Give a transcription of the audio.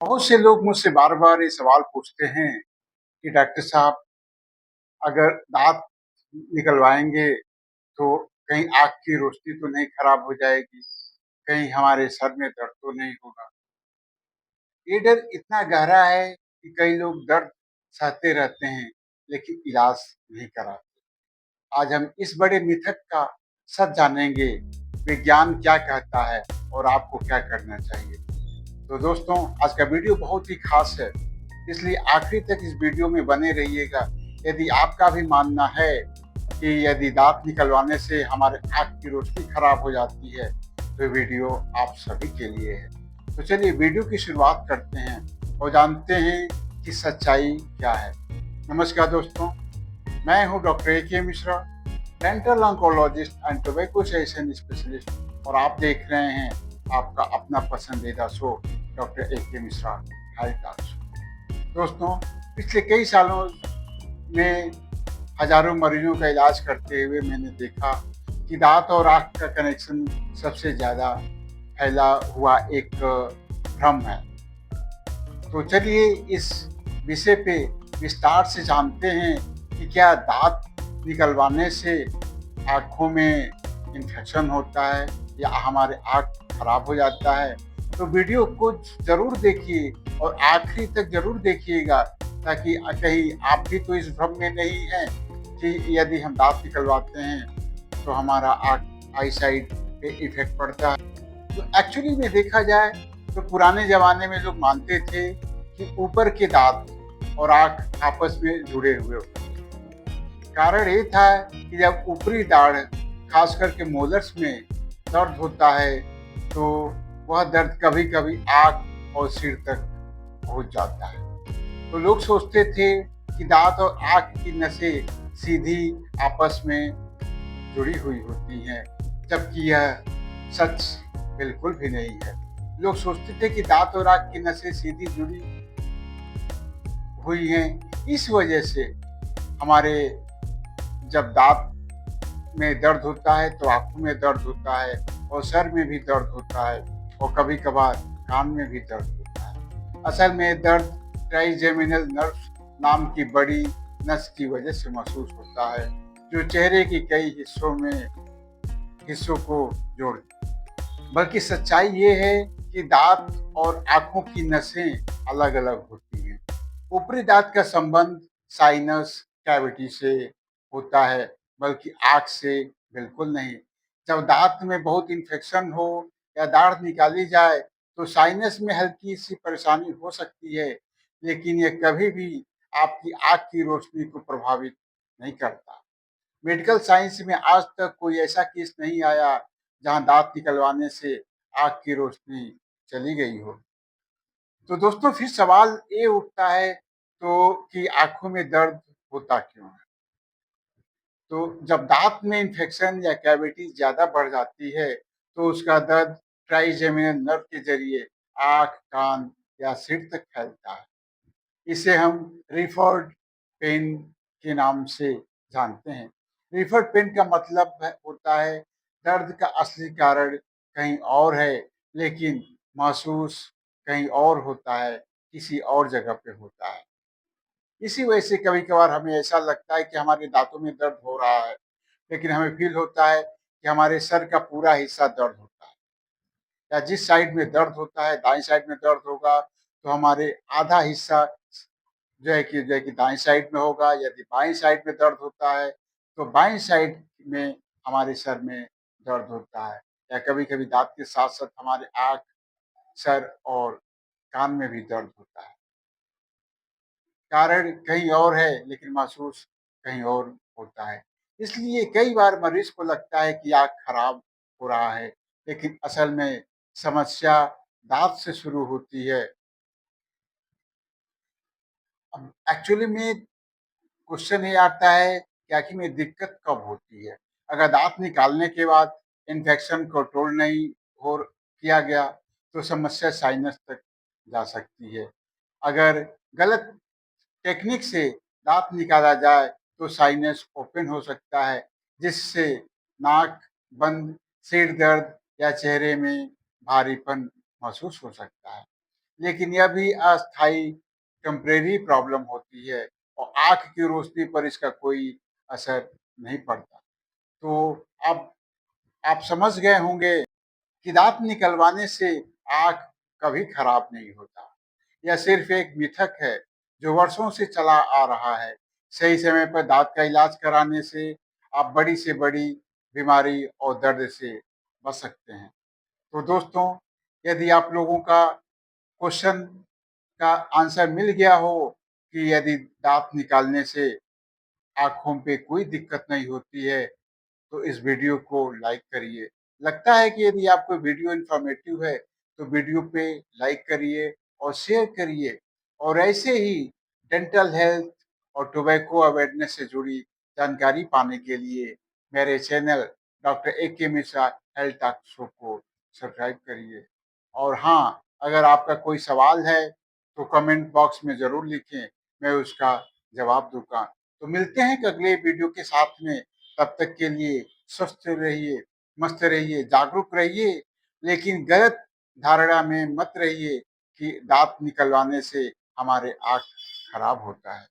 बहुत से लोग मुझसे बार-बार ये सवाल पूछते हैं कि डॉक्टर साहब, अगर दाँत निकलवाएँगे तो कहीं आँख की रोशनी तो नहीं खराब हो जाएगी? कहीं हमारे सर में दर्द तो नहीं होगा? ये डर इतना गहरा है कि कई लोग दर्द सहते रहते हैं, लेकिन इलाज नहीं कराते। आज हम इस बड़े मिथक का सच जानेंगे, विज्ञान क्या कहता है और आपको क्या करना चाहिए। तो दोस्तों, आज का वीडियो बहुत ही खास है, इसलिए आखिरी तक इस वीडियो में बने रहिएगा। यदि आपका भी मानना है कि यदि दांत निकलवाने से हमारे आँख की रोशनी खराब हो जाती है, तो वीडियो आप सभी के लिए है। तो चलिए वीडियो की शुरुआत करते हैं और जानते हैं कि सच्चाई क्या है। नमस्कार दोस्तों, मैं हूं डॉक्टर ए के Mishra, dental oncologist and tobacco session specialist, और आप देख रहे हैं आपका अपना पसंदीदा शो डॉक्टर ए के मिश्रा हेल्थ टॉक शो। दोस्तों, पिछले कई सालों में हजारों मरीजों का इलाज करते हुए मैंने देखा कि दांत और आंख का कनेक्शन सबसे ज्यादा फैला हुआ एक भ्रम है। तो चलिए इस विषय पे विस्तार से जानते हैं कि क्या दांत निकलवाने से आँखों में इन्फेक्शन होता है या हमारे आँख खराब हो जाता है। तो वीडियो को ज़रूर देखिए और आखिरी तक ज़रूर देखिएगा, ताकि कहीं आप भी तो इस भ्रम में नहीं हैं कि यदि हम दांत निकलवाते हैं तो हमारा आँख आई साइड पे इफेक्ट पड़ता है। तो एक्चुअली में देखा जाए तो पुराने ज़माने में लोग मानते थे कि ऊपर के दांत और आँख आपस में जुड़े हुए होते हैं। कारण ये था कि जब ऊपरी दाढ़ खास करके मोलर्स में दर्द होता है, तो वह दर्द कभी-कभी आँख और सिर तक पहुंच जाता है। तो लोग सोचते थे कि दांत और आँख की नसें सीधी आपस में जुड़ी हुई होती हैं, जबकि यह सच बिल्कुल भी नहीं है। लोग सोचते थे कि दांत और आँख की नसें सीधी जुड़ी हुई हैं, इस वजह से हमारे जब दांत में दर्द होता है तो आँखों में दर्द होता है और सर में भी दर्द होता है और कभी-कभार कान में भी दर्द होता है। असल में दर्द ट्राइजेमिनल नर्व नाम की बड़ी नस की वजह से महसूस होता है, जो चेहरे के कई हिस्सों को जोड़ती है। बल्कि सच्चाई ये है कि दांत और आँखों की नसें अलग-अलग होती हैं। ऊपरी दांत का संबंध साइनस कैविटी से होता है, बल्कि आँख से बिल्कुल नहीं। जब दांत में बहुत इन्फेक्शन हो या दाढ़ निकाली जाए तो साइनस में हल्की सी परेशानी हो सकती है, लेकिन यह कभी भी आपकी आँख की रोशनी को प्रभावित नहीं करता। मेडिकल साइंस में आज तक कोई ऐसा केस नहीं आया जहां दांत निकलवाने से आँख की रोशनी चली गई हो। तो दोस्तों, फिर सवाल ये उठता है तो कि आँखों में दर्द होता क्यों है? तो जब दाँत में इन्फेक्शन या कैविटी ज़्यादा बढ़ जाती है, तो उसका दर्द ट्राइजेमिनल नर्व के ज़रिए आँख, कान या सिर तक फैलता है। इसे हम रिफर्ड पेन के नाम से जानते हैं। रिफर्ड पेन का मतलब होता है दर्द का असली कारण कहीं और है, लेकिन महसूस कहीं और होता है, किसी और जगह पे होता है। इसी वजह से कभी-कभार हमें ऐसा लगता है कि हमारे दाँतों में दर्द हो रहा है, लेकिन हमें फ़ील होता है कि हमारे सर का पूरा हिस्सा दर्द होता है। या जिस साइड में दर्द होता है, दाईं साइड में दर्द होगा, तो हमारे आधा हिस्सा जो है कि दाईं साइड में होगा। यदि बाईं साइड में दर्द होता है, तो बाईं साइड में हमारे सर में दर्द होता है। या कभी-कभी दाँत के साथ-साथ हमारे आँख, सर और कान में भी दर्द होता है। कारण कहीं और है, लेकिन महसूस कहीं और होता है। इसलिए कई बार मरीज को लगता है कि आँख खराब हो रहा है, लेकिन असल में समस्या दाँत से शुरू होती है। अब एक्चुअली में क्वेश्चन ये आता है कि आखिर में दिक्कत कब होती है? अगर दाँत निकालने के बाद इन्फेक्शन कंट्रोल नहीं हो किया गया, तो समस्या साइनस तक जा सकती है। अगर गलत टेक्निक से दाँत निकाला जाए तो साइनस ओपन हो सकता है, जिससे नाक बंद, सिर दर्द या चेहरे में भारीपन महसूस हो सकता है। लेकिन यह भी अस्थायी टेम्परेरी प्रॉब्लम होती है और आँख की रोशनी पर इसका कोई असर नहीं पड़ता। तो अब आप समझ गए होंगे कि दाँत निकलवाने से आँख कभी खराब नहीं होता। यह सिर्फ एक मिथक है जो वर्षों से चला आ रहा है। सही समय पर दाँत का इलाज कराने से आप बड़ी से बड़ी बीमारी और दर्द से बच सकते हैं। तो दोस्तों, यदि आप लोगों का क्वेश्चन का आंसर मिल गया हो कि यदि दाँत निकालने से आँखों पे कोई दिक्कत नहीं होती है, तो इस वीडियो को लाइक करिए। लगता है कि यदि आपको वीडियो इन्फॉर्मेटिव है, तो वीडियो पे लाइक करिए और शेयर करिए और ऐसे ही डेंटल हेल्थ और टोबैको अवेयरनेस से जुड़ी जानकारी पाने के लिए मेरे चैनल डॉक्टर ए के मिश्रा हेल्थ टॉक शो को सब्सक्राइब करिए। और हाँ, अगर आपका कोई सवाल है, तो कमेंट बॉक्स में ज़रूर लिखें, मैं उसका जवाब दूँगा। तो मिलते हैं एक अगले वीडियो के साथ में, तब तक के लिए स्वस्थ रहिए, मस्त रहिए, जागरूक रहिए, लेकिन गलत धारणा में मत रहिए कि दाँत निकलवाने से हमारे आँख खराब होता है।